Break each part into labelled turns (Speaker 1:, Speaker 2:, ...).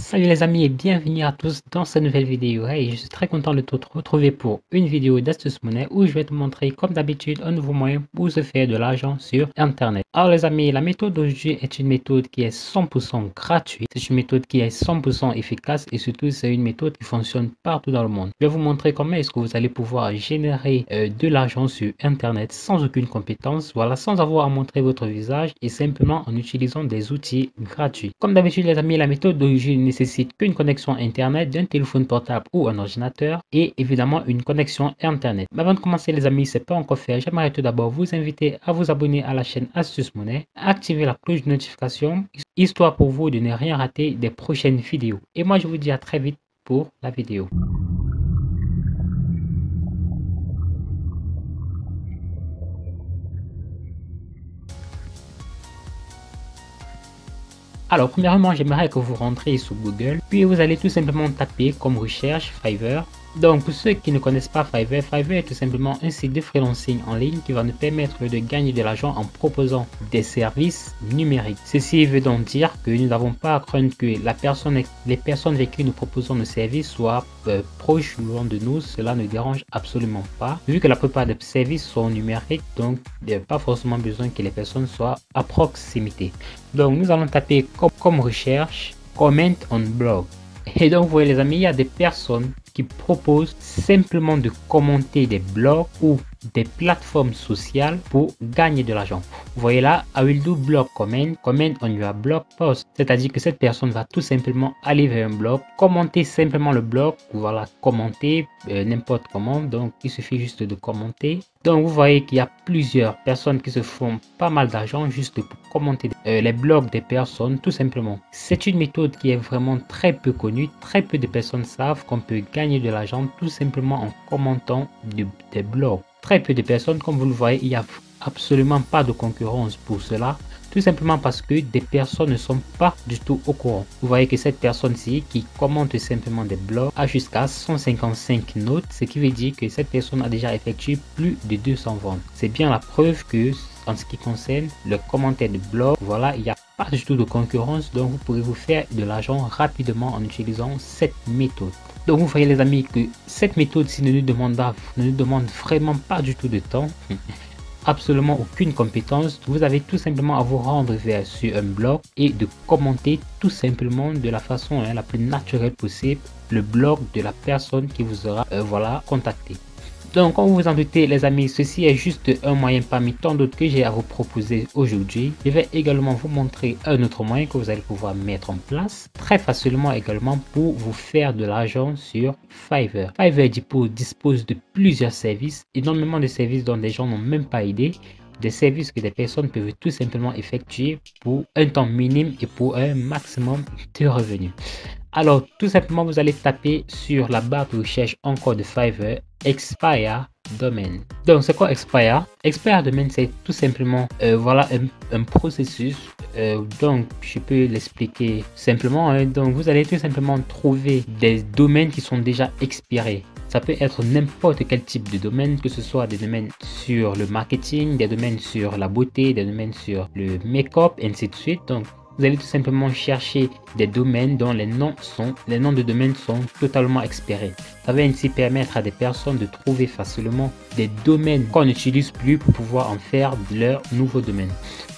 Speaker 1: Salut les amis et bienvenue à tous dans cette nouvelle vidéo. Hey, je suis très content de te retrouver pour une vidéo d'astuce monnaie où je vais te montrer comme d'habitude un nouveau moyen pour se faire de l'argent sur internet. Alors les amis, la méthode d'aujourd'hui est une méthode qui est 100% gratuite. C'est une méthode qui est 100% efficace et surtout c'est une méthode qui fonctionne partout dans le monde. Je vais vous montrer comment est-ce que vous allez pouvoir générer de l'argent sur internet sans aucune compétence, voilà, sans avoir à montrer votre visage et simplement en utilisant des outils gratuits. Comme d'habitude les amis, la méthode d'origine nécessite qu'une connexion internet d'un téléphone portable ou un ordinateur et évidemment une connexion internet. Mais avant de commencer les amis, c'est pas encore fait, j'aimerais tout d'abord vous inviter à vous abonner à la chaîne Astuce Monnaie, activer la cloche de notification, histoire pour vous de ne rien rater des prochaines vidéos. Et moi je vous dis à très vite pour la vidéo. Alors premièrement, j'aimerais que vous rentrez sur Google, puis vous allez tout simplement taper comme recherche Fiverr. Donc pour ceux qui ne connaissent pas Fiverr, Fiverr est tout simplement un site de freelancing en ligne qui va nous permettre de gagner de l'argent en proposant des services numériques. Ceci veut donc dire que nous n'avons pas à craindre que les personnes avec qui nous proposons nos services soient proches ou loin de nous. Cela ne dérange absolument pas, vu que la plupart des services sont numériques, donc il n'y a pas forcément besoin que les personnes soient à proximité. Donc nous allons taper comme recherche comment on blog. Et donc vous voyez les amis, il y a des personnes qui proposent simplement de commenter des blogs ou des plateformes sociales pour gagner de l'argent. Vous voyez là, I will do blog comment on your blog post. C'est-à-dire que cette personne va tout simplement aller vers un blog, commenter simplement le blog, voilà, commenter n'importe comment. Donc il suffit juste de commenter. Donc vous voyez qu'il y a plusieurs personnes qui se font pas mal d'argent juste pour commenter les blogs des personnes tout simplement. C'est une méthode qui est vraiment très peu connue. Très peu de personnes savent qu'on peut gagner de l'argent tout simplement en commentant des blogs. Très peu de personnes, comme vous le voyez, il n'y a absolument pas de concurrence pour cela. Tout simplement parce que des personnes ne sont pas du tout au courant. Vous voyez que cette personne-ci qui commente simplement des blogs a jusqu'à 155 notes, ce qui veut dire que cette personne a déjà effectué plus de 200 ventes. C'est bien la preuve que en ce qui concerne le commentaire de blog, voilà, il n'y a pas du tout de concurrence, donc vous pourrez vous faire de l'argent rapidement en utilisant cette méthode. Donc vous voyez les amis que cette méthode-ci ne nous demande vraiment pas du tout de temps. Absolument aucune compétence. Vous avez tout simplement à vous rendre sur un blog et de commenter tout simplement de la façon la plus naturelle possible le blog de la personne qui vous aura voilà, contacté. Donc comme vous vous en doutez les amis, ceci est juste un moyen parmi tant d'autres que j'ai à vous proposer aujourd'hui. Je vais également vous montrer un autre moyen que vous allez pouvoir mettre en place très facilement également pour vous faire de l'argent sur Fiverr. Fiverr dispose de plusieurs services, énormément de services dont des gens n'ont même pas idée. Des services que des personnes peuvent tout simplement effectuer pour un temps minime et pour un maximum de revenus. Alors tout simplement vous allez taper sur la barre de recherche encore de Fiverr Expire Domain. Donc c'est quoi Expire? Expire Domain, c'est tout simplement voilà un processus. Donc je peux l'expliquer simplement. Donc vous allez tout simplement trouver des domaines qui sont déjà expirés. Ça peut être n'importe quel type de domaine, que ce soit des domaines sur le marketing, des domaines sur la beauté, des domaines sur le make-up, ainsi de suite. Donc vous allez tout simplement chercher des domaines dont les noms de domaines sont totalement expirés. Ça va ainsi permettre à des personnes de trouver facilement des domaines qu'on n'utilise plus pour pouvoir en faire leur nouveau domaine.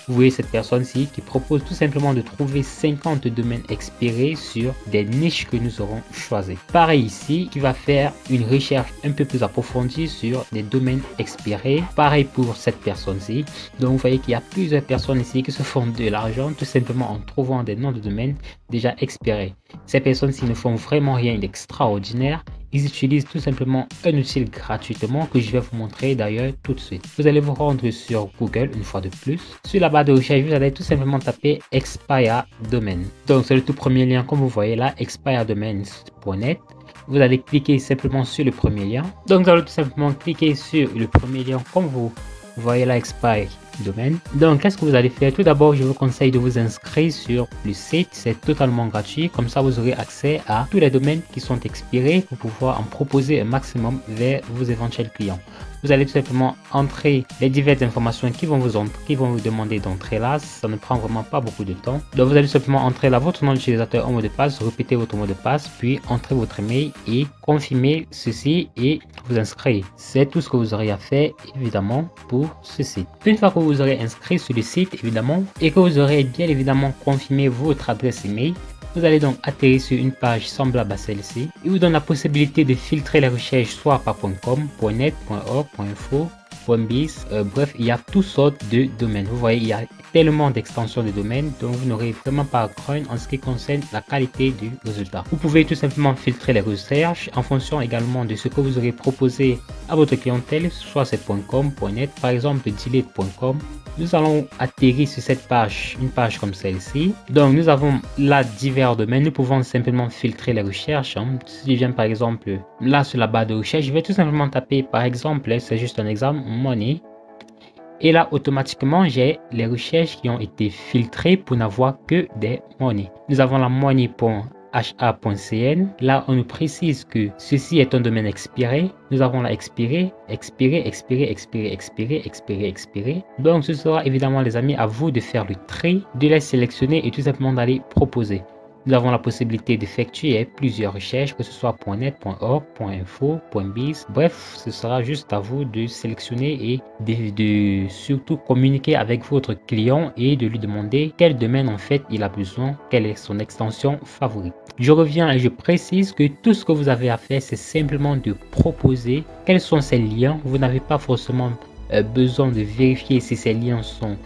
Speaker 1: Vous voyez cette personne-ci qui propose tout simplement de trouver 50 domaines expirés sur des niches que nous aurons choisies. Pareil ici, qui va faire une recherche un peu plus approfondie sur des domaines expirés. Pareil pour cette personne-ci. Donc vous voyez qu'il y a plusieurs personnes ici qui se font de l'argent tout simplement en trouvant des noms de domaines déjà expirés. Ces personnes-ci ne font vraiment rien d'extraordinaire. Ils utilisent tout simplement un outil gratuitement que je vais vous montrer d'ailleurs tout de suite. Vous allez vous rendre sur Google une fois de plus. Sur la barre de recherche, vous allez tout simplement taper Expire Domain. Donc c'est le tout premier lien comme vous voyez là, expiredomains.net. Vous allez cliquer simplement sur le premier lien. Donc vous allez tout simplement cliquer sur le premier lien comme vous voyez là, Expire domaine. Donc qu'est-ce que vous allez faire? Tout d'abord, je vous conseille de vous inscrire sur le site, c'est totalement gratuit, comme ça vous aurez accès à tous les domaines qui sont expirés pour pouvoir en proposer un maximum vers vos éventuels clients. Vous allez tout simplement entrer les diverses informations qui vont vous demander d'entrer là. Ça ne prend vraiment pas beaucoup de temps. Donc vous allez simplement entrer là votre nom d'utilisateur en mot de passe, répéter votre mot de passe, puis entrer votre email et confirmer ceci et vous inscrire. C'est tout ce que vous aurez à faire évidemment pour ce site. Une fois que vous aurez inscrit sur le site évidemment et que vous aurez bien évidemment confirmé votre adresse email, vous allez donc atterrir sur une page semblable à celle-ci. Il vous donne la possibilité de filtrer les recherches soit par .com, .net, .org, .info, .biz, bref, il y a toutes sortes de domaines. Vous voyez, il y a tellement d'extensions de domaines, donc vous n'aurez vraiment pas à craindre en ce qui concerne la qualité du résultat. Vous pouvez tout simplement filtrer les recherches en fonction également de ce que vous aurez proposé à votre clientèle, soit c'est .com, .net, par exemple delete.com. Nous allons atterrir sur cette page, une page comme celle-ci. Donc nous avons là divers domaines, nous pouvons simplement filtrer les recherches. Si je viens par exemple là sur la barre de recherche, je vais tout simplement taper par exemple, c'est juste un exemple, money. Et là, automatiquement, j'ai les recherches qui ont été filtrées pour n'avoir que des money. Nous avons la money.ha.cn. Là, on nous précise que ceci est un domaine expiré. Nous avons la expiré. Donc, ce sera évidemment, les amis, à vous de faire le tri, de les sélectionner et tout simplement d'aller proposer. Nous avons la possibilité d'effectuer plusieurs recherches, que ce soit .net, .org, .info, .biz. Bref, ce sera juste à vous de sélectionner et de surtout communiquer avec votre client et de lui demander quel domaine en fait il a besoin, quelle est son extension favorite. Je reviens et je précise que tout ce que vous avez à faire, c'est simplement de proposer quels sont ces liens. Vous n'avez pas forcément besoin de vérifier si ces liens sont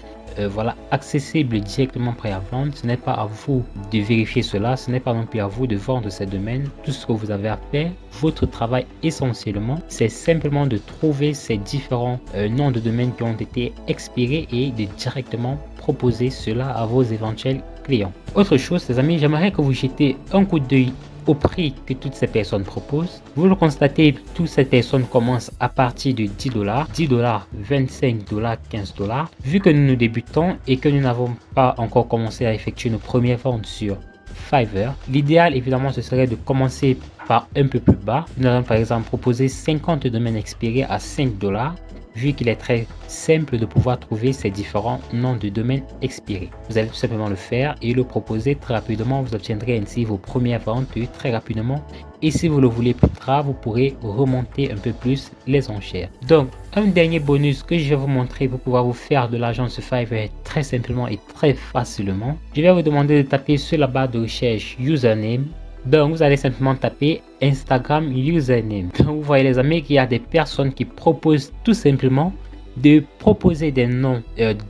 Speaker 1: voilà, accessible directement prêt à vendre. Ce n'est pas à vous de vérifier cela, ce n'est pas non plus à vous de vendre ces domaines. Tout ce que vous avez à faire, votre travail essentiellement, c'est simplement de trouver ces différents noms de domaines qui ont été expirés et de directement proposer cela à vos éventuels clients. Autre chose, les amis, j'aimerais que vous jetez un coup d'œil au prix que toutes ces personnes proposent. Vous le constatez, toutes ces personnes commencent à partir de 10 $, 10 $, 25 $, 15 $. Vu que nous débutons et que nous n'avons pas encore commencé à effectuer nos premières ventes sur Fiverr, l'idéal évidemment ce serait de commencer par un peu plus bas. Nous allons par exemple proposer 50 domaines expirés à 5 $. Vu qu'il est très simple de pouvoir trouver ces différents noms de domaines expirés. Vous allez tout simplement le faire et le proposer très rapidement. Vous obtiendrez ainsi vos premières ventes très rapidement. Et si vous le voulez plus tard, vous pourrez remonter un peu plus les enchères. Donc, un dernier bonus que je vais vous montrer pour pouvoir vous faire de l'argent sur Fiverr très simplement et très facilement. Je vais vous demander de taper sur la barre de recherche username. Donc, vous allez simplement taper Instagram username. Donc, vous voyez les amis qu'il y a des personnes qui proposent tout simplement de proposer des noms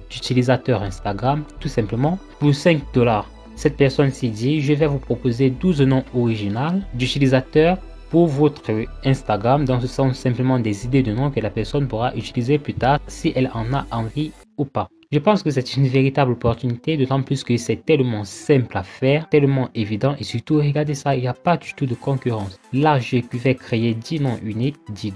Speaker 1: d'utilisateurs Instagram tout simplement pour 5 $. Cette personne s'y dit, je vais vous proposer 12 noms originaux d'utilisateurs pour votre Instagram. Donc, ce sont simplement des idées de noms que la personne pourra utiliser plus tard si elle en a envie ou pas. Je pense que c'est une véritable opportunité, d'autant plus que c'est tellement simple à faire, tellement évident et surtout, regardez ça, il n'y a pas du tout de concurrence. Là, je vais créer 10 noms uniques, 10 $.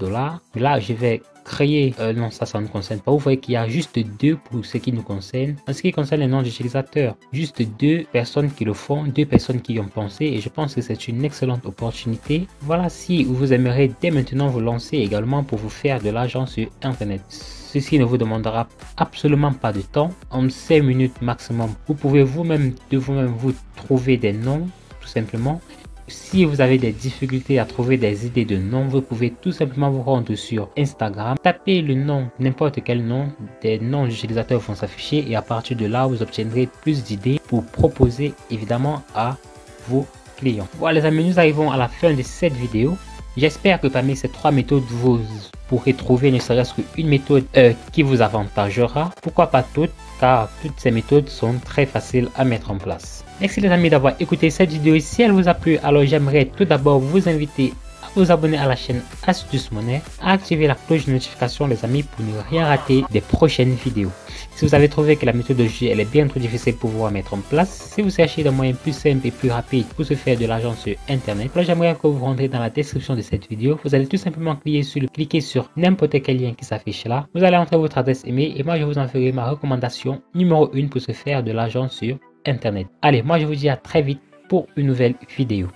Speaker 1: Là, je vais créer, non, ça ne concerne pas. Vous voyez qu'il y a juste 2 pour ce qui nous concerne. En ce qui concerne les noms d'utilisateurs, juste 2 personnes qui le font, 2 personnes qui y ont pensé et je pense que c'est une excellente opportunité. Voilà, si vous aimeriez dès maintenant vous lancer également pour vous faire de l'argent sur Internet. Ceci ne vous demandera absolument pas de temps. En 5 minutes maximum, vous pouvez vous-même vous trouver des noms tout simplement. Si vous avez des difficultés à trouver des idées de noms, vous pouvez tout simplement vous rendre sur Instagram, taper le nom, n'importe quel nom, des noms d'utilisateurs vont s'afficher et à partir de là, vous obtiendrez plus d'idées pour proposer évidemment à vos clients. Voilà les amis, nous arrivons à la fin de cette vidéo. J'espère que parmi ces 3 méthodes, vous pourrez trouver ne serait-ce qu'une méthode qui vous avantagera. Pourquoi pas toutes, car toutes ces méthodes sont très faciles à mettre en place. Merci les amis d'avoir écouté cette vidéo. Si elle vous a plu, alors j'aimerais tout d'abord vous inviter à vous abonner à la chaîne Astuce Monnaie, à activer la cloche de notification les amis pour ne rien rater des prochaines vidéos. Si vous avez trouvé que la méthode de jeu elle est bien trop difficile pour vous à mettre en place, si vous cherchez des moyens plus simples et plus rapides pour se faire de l'argent sur internet, alors j'aimerais que vous rentrez dans la description de cette vidéo. Vous allez tout simplement cliquer sur n'importe quel lien qui s'affiche là. Vous allez entrer votre adresse email et moi je vous en ferai ma recommandation numéro 1 pour se faire de l'argent sur internet. Allez, moi je vous dis à très vite pour une nouvelle vidéo.